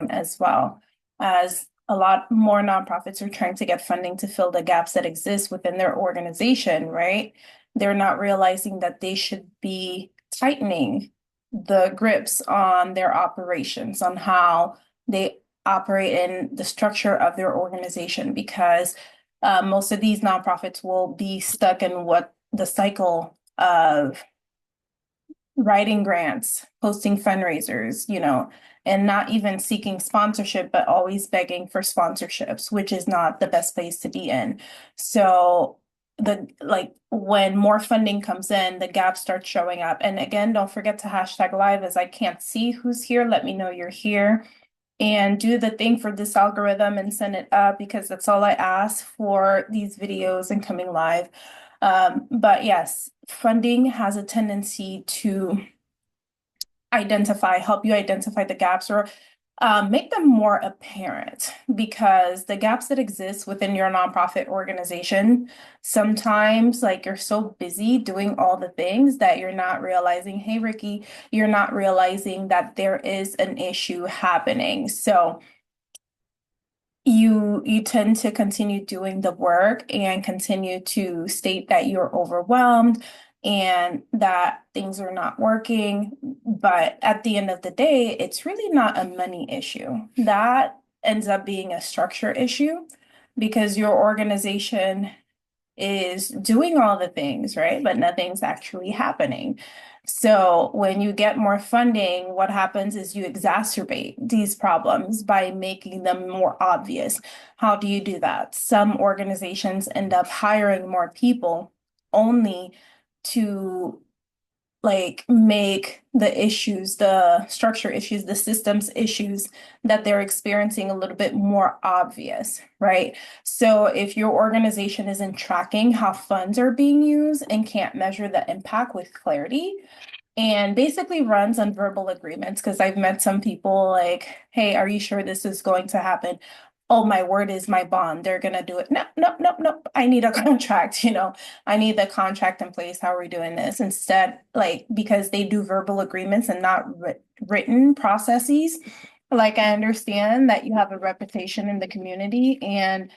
as well, as a lot more nonprofits are trying to get funding to fill the gaps that exist within their organization, right? They're not realizing that they should be tightening the grips on their operations, on how they operate in the structure of their organization, because most of these nonprofits will be stuck in what the cycle of writing grants, posting fundraisers, and not even seeking sponsorship, but always begging for sponsorships, which is not the best place to be in. So when more funding comes in, the gaps start showing up. And again, don't forget to hashtag live, as I can't see who's here. Let me know you're here. And do the thing for this algorithm and send it up, because that's all I ask for these videos and coming live. But yes, funding has a tendency to help you identify the gaps, or make them more apparent, because the gaps that exist within your nonprofit organization, sometimes like you're so busy doing all the things that you're not realizing, hey, Ricky, you're not realizing that there is an issue happening. So you tend to continue doing the work and continue to state that you're overwhelmed and that things are not working. But at the end of the day, it's really not a money issue. That ends up being a structure issue, because your organization is doing all the things, right? But nothing's actually happening. So when you get more funding, what happens is you exacerbate these problems by making them more obvious. How do you do that? Some organizations end up hiring more people only to make the issues, the structure issues, the systems issues that they're experiencing a little bit more obvious, right? So if your organization isn't tracking how funds are being used and can't measure the impact with clarity, and basically runs on verbal agreements, because I've met some people like, hey, are you sure this is going to happen? Oh, my word is my bond. They're gonna do it. No, no, no, no. I need a contract, I need the contract in place. How are we doing this? Instead, because they do verbal agreements and not written processes. Like, I understand that you have a reputation in the community, and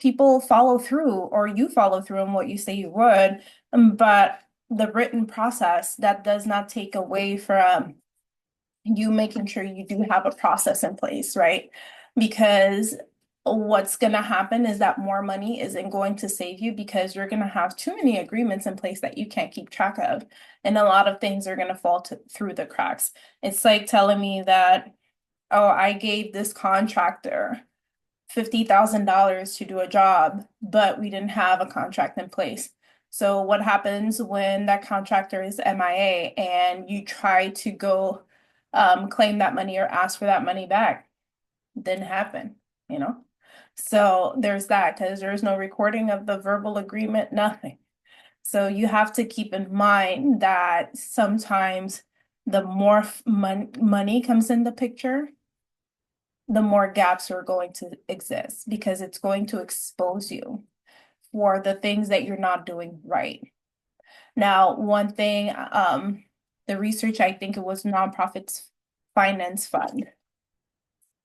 people follow through, or you follow through on what you say you would. But the written process, that does not take away from you making sure you do have a process in place, right? Because what's going to happen is that more money isn't going to save you, because you're going to have too many agreements in place that you can't keep track of. And a lot of things are going to fall through the cracks. It's like telling me that, oh, I gave this contractor $50,000 to do a job, but we didn't have a contract in place. So what happens when that contractor is MIA and you try to go claim that money or ask for that money back? Didn't happen, you know? So there's that, because there's no recording of the verbal agreement, nothing. So you have to keep in mind that sometimes the more money comes in the picture, the more gaps are going to exist, because it's going to expose you for the things that you're not doing right. Now, one thing, the research, I think it was Nonprofits Finance Fund.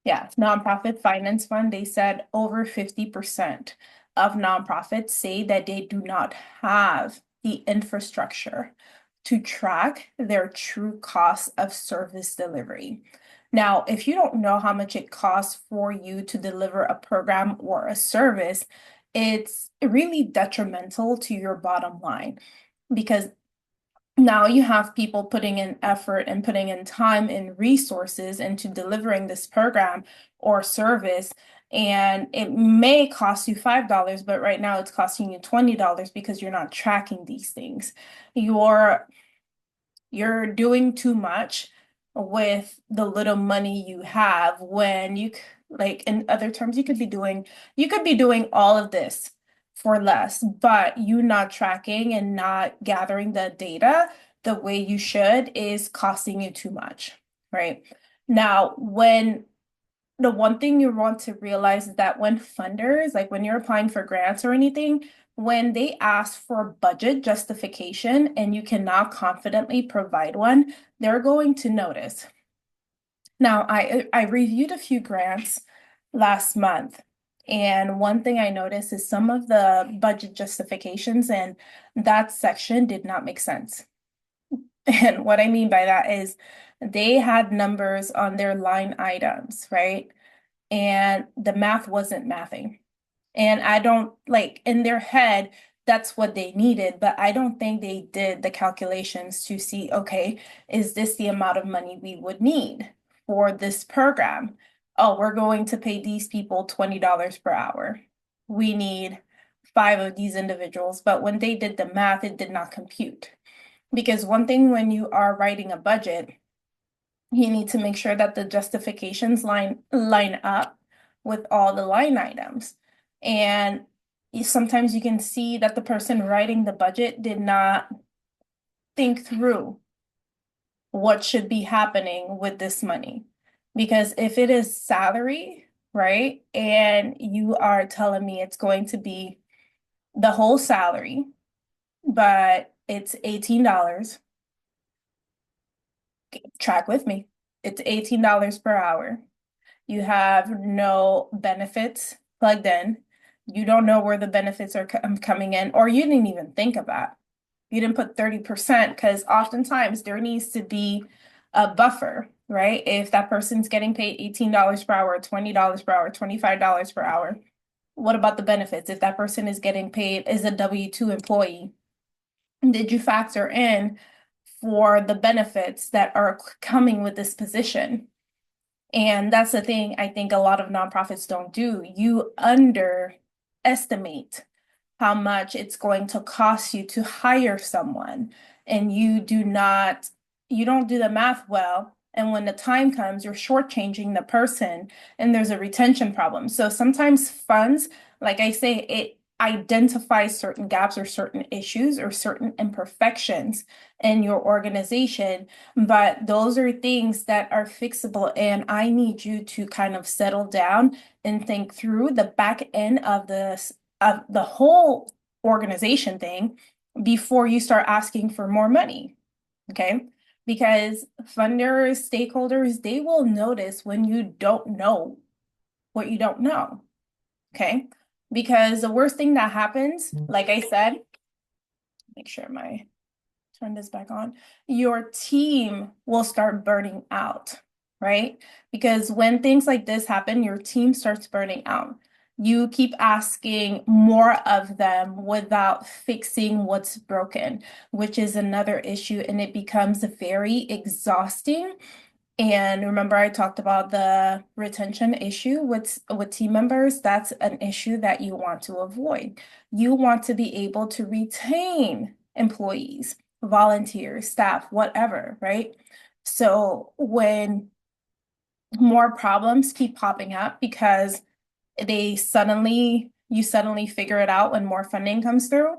Yeah, Nonprofit Finance Fund, they said over 50% of nonprofits say that they do not have the infrastructure to track their true cost of service delivery. Now, if you don't know how much it costs for you to deliver a program or a service, it's really detrimental to your bottom line, because now you have people putting in effort and putting in time and resources into delivering this program or service, and it may cost you $5, but right now it's costing you $20, because you're not tracking these things. You're doing too much with the little money you have, when in other terms, you could be doing all of this for less, but you not tracking and not gathering the data the way you should is costing you too much, right? Now, the one thing you want to realize is that when funders, like when you're applying for grants or anything, when they ask for budget justification and you cannot confidently provide one, they're going to notice. Now, I reviewed a few grants last month, and one thing I noticed is some of the budget justifications in that section did not make sense. And what I mean by that is they had numbers on their line items, right? And the math wasn't mathing. And I don't like in their head, that's what they needed, but I don't think they did the calculations to see, okay, is this the amount of money we would need for this program? Oh, we're going to pay these people $20 per hour. We need five of these individuals, but when they did the math, it did not compute. Because one thing when you are writing a budget, you need to make sure that the justifications line up with all the line items. And sometimes you can see that the person writing the budget did not think through what should be happening with this money. Because if it is salary, right, and you are telling me it's going to be the whole salary, but it's $18, track with me. It's $18 per hour. You have no benefits plugged in. You don't know where the benefits are coming in, or you didn't even think of that. You didn't put 30% because oftentimes there needs to be a buffer, right? If that person's getting paid $18 per hour, $20 per hour, $25 per hour, what about the benefits? If that person is getting paid as a W-2 employee, did you factor in for the benefits that are coming with this position? And that's the thing I think a lot of nonprofits don't do. You underestimate how much it's going to cost you to hire someone, and you don't do the math well. And when the time comes, you're shortchanging the person, and there's a retention problem. So sometimes funds, like I say, it identifies certain gaps or certain issues or certain imperfections in your organization, but those are things that are fixable. And I need you to kind of settle down and think through the back end of the whole organization thing before you start asking for more money. Okay. Because funders, stakeholders, they will notice when you don't know what you don't know. Okay. Because the worst thing that happens, like I said, make sure my turn this back on, your team will start burning out, right? Because when things like this happen, your team starts burning out. You keep asking more of them without fixing what's broken, which is another issue, and it becomes very exhausting. And remember, I talked about the retention issue with team members. That's an issue that you want to avoid. You want to be able to retain employees, volunteers, staff, whatever, right? So when more problems keep popping up because you suddenly figure it out when more funding comes through,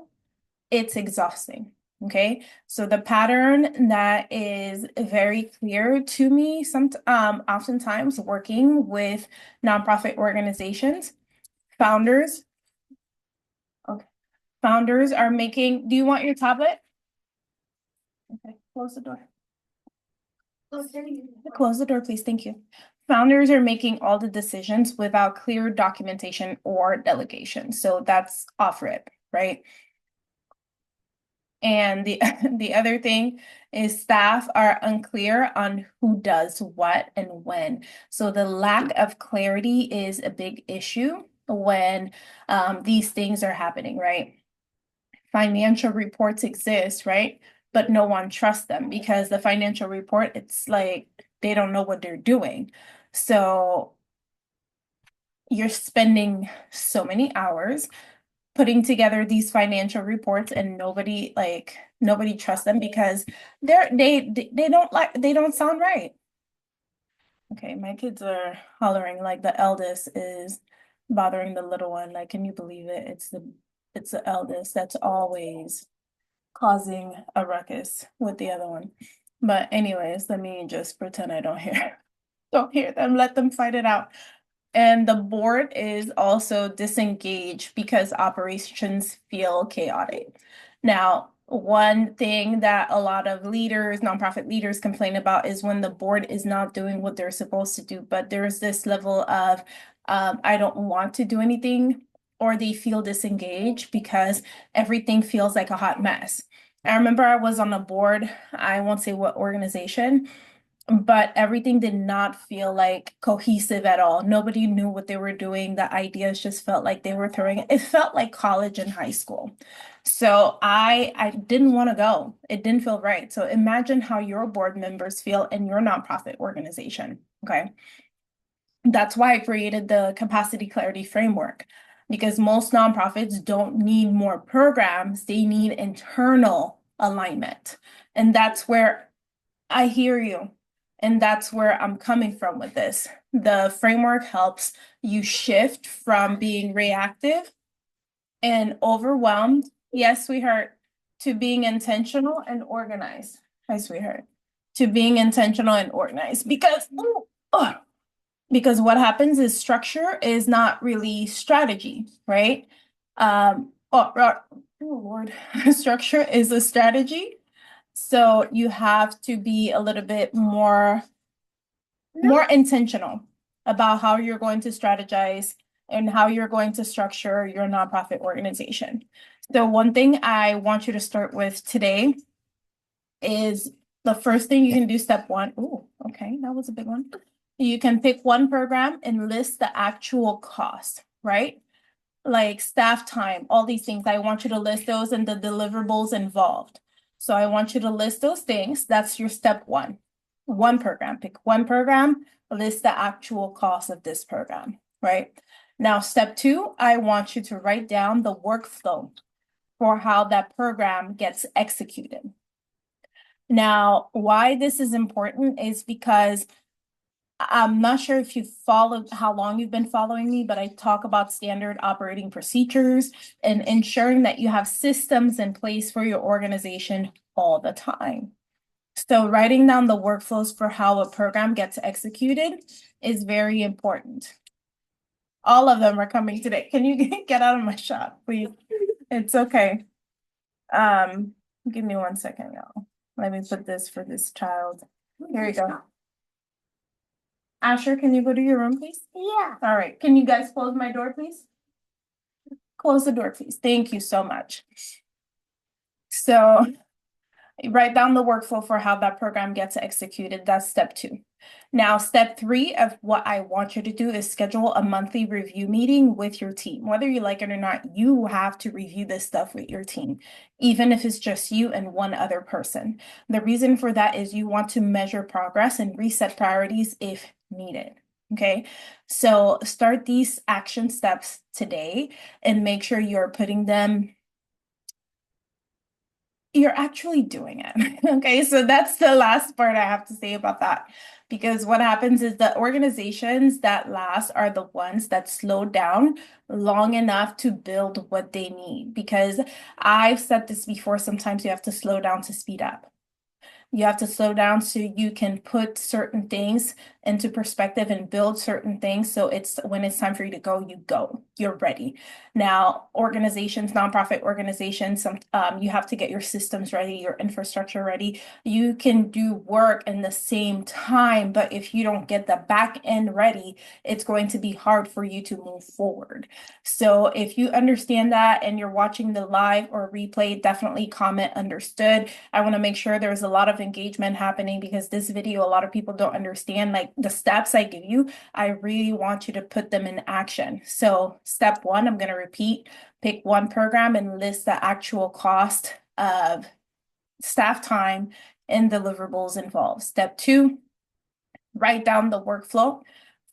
it's exhausting. Okay, so the pattern that is very clear to me, oftentimes working with nonprofit organizations, founders, okay, founders are making, do you want your tablet? Okay, close the door. Close the door, please. Thank you. Founders are making all the decisions without clear documentation or delegation. So that's off rip, right? And the the other thing is staff are unclear on who does what and when. So the lack of clarity is a big issue when these things are happening, right? Financial reports exist, right? But no one trusts them because the financial report, it's like they don't know what they're doing. So you're spending so many hours putting together these financial reports, and nobody trusts them because they don't sound right. Okay, my kids are hollering like the eldest is bothering the little one. Like, can you believe it? It's the eldest that's always causing a ruckus with the other one. But anyways, let me just pretend I don't hear them, let them fight it out. And the board is also disengaged because operations feel chaotic. Now, One thing that a lot of leaders, nonprofit leaders complain about is when the board is not doing what they're supposed to do, but there's this level of, I don't want to do anything, or they feel disengaged because everything feels like a hot mess. I remember I was on a board, I won't say what organization, but everything did not feel like cohesive at all. Nobody knew what they were doing. The ideas just felt like they were throwing it felt like college and high school. So I didn't want to go. It didn't feel right. So imagine how your board members feel in your nonprofit organization. Okay. That's why I created the capacity clarity framework, because most nonprofits don't need more programs, they need internal alignment. And that's where I hear you. And that's where I'm coming from with this. The framework helps you shift from being reactive and overwhelmed, yes, sweetheart, to being intentional and organized. Hi, sweetheart. To being intentional and organized. Because what happens is structure is not really strategy, right? Oh Lord, structure is a strategy. So you have to be a little bit more intentional about how you're going to strategize and how you're going to structure your nonprofit organization. So one thing I want you to start with today is the first thing you can do, step one. Oh, okay, that was a big one. You can pick one program and list the actual cost, right? Like staff time, all these things. I want you to list those and the deliverables involved. So I want you to list those things. That's your step one. One program, pick one program, list the actual cost of this program, right? Now, step two, I want you to write down the workflow for how that program gets executed. Now, why this is important is because I'm not sure if you followed how long you've been following me, but I talk about standard operating procedures and ensuring that you have systems in place for your organization all the time. So writing down the workflows for how a program gets executed is very important. All of them are coming today. Can you get out of my shot, please? It's okay. Give me 1 second, y'all. Let me put this for this child. Here you go. Asher, can you go to your room, please? Yeah. All right. Can you guys close my door, please? Close the door, please. Thank you so much. So write down the workflow for how that program gets executed. That's step two. Now, step three of what I want you to do is schedule a monthly review meeting with your team. Whether you like it or not, you have to review this stuff with your team, even if it's just you and one other person. The reason for that is you want to measure progress and reset priorities if needed. Okay, so start these action steps today and make sure you're putting them, you're actually doing it. Okay, so that's the last part I have to say about that. Because what happens is the organizations that last are the ones that slow down long enough to build what they need. Because I've said this before, sometimes you have to slow down to speed up. You have to slow down so you can put certain things into perspective and build certain things. So it's when it's time for you to go, you go, you're ready. Now, organizations, nonprofit organizations, you have to get your systems ready, your infrastructure ready. You can do work in the same time, but if you don't get the back end ready, it's going to be hard for you to move forward. So if you understand that and you're watching the live or replay, definitely comment understood. I want to make sure there's a lot of engagement happening because this video, a lot of people don't understand like the steps I give you. I really want you to put them in action. So step one, I'm going to repeat, pick one program and list the actual cost of staff time and deliverables involved. Step two, write down the workflow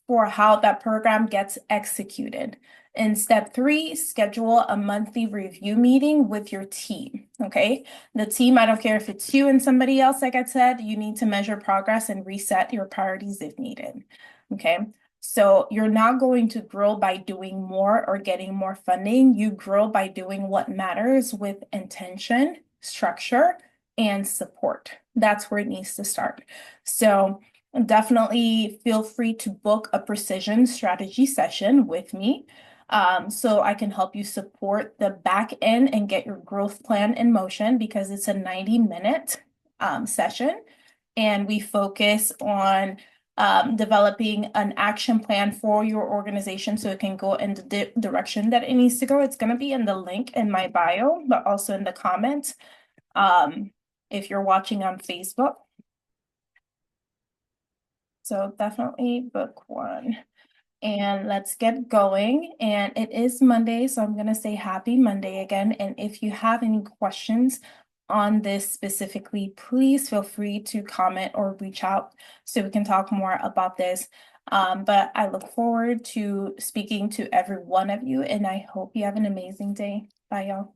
for how that program gets executed. In step three, schedule a monthly review meeting with your team, okay? The team, I don't care if it's you and somebody else, like I said, you need to measure progress and reset your priorities if needed, okay? So you're not going to grow by doing more or getting more funding. You grow by doing what matters with intention, structure, and support. That's where it needs to start. So definitely feel free to book a precision strategy session with me. So I can help you support the back end and get your growth plan in motion because it's a 90-minute session. And we focus on developing an action plan for your organization so it can go in the direction that it needs to go. It's going to be in the link in my bio, but also in the comments if you're watching on Facebook. So definitely book one. And let's get going. And it is Monday, so I'm going to say happy Monday again. And if you have any questions on this specifically, please feel free to comment or reach out so we can talk more about this. But I look forward to speaking to every one of you, and I hope you have an amazing day. Bye, y'all.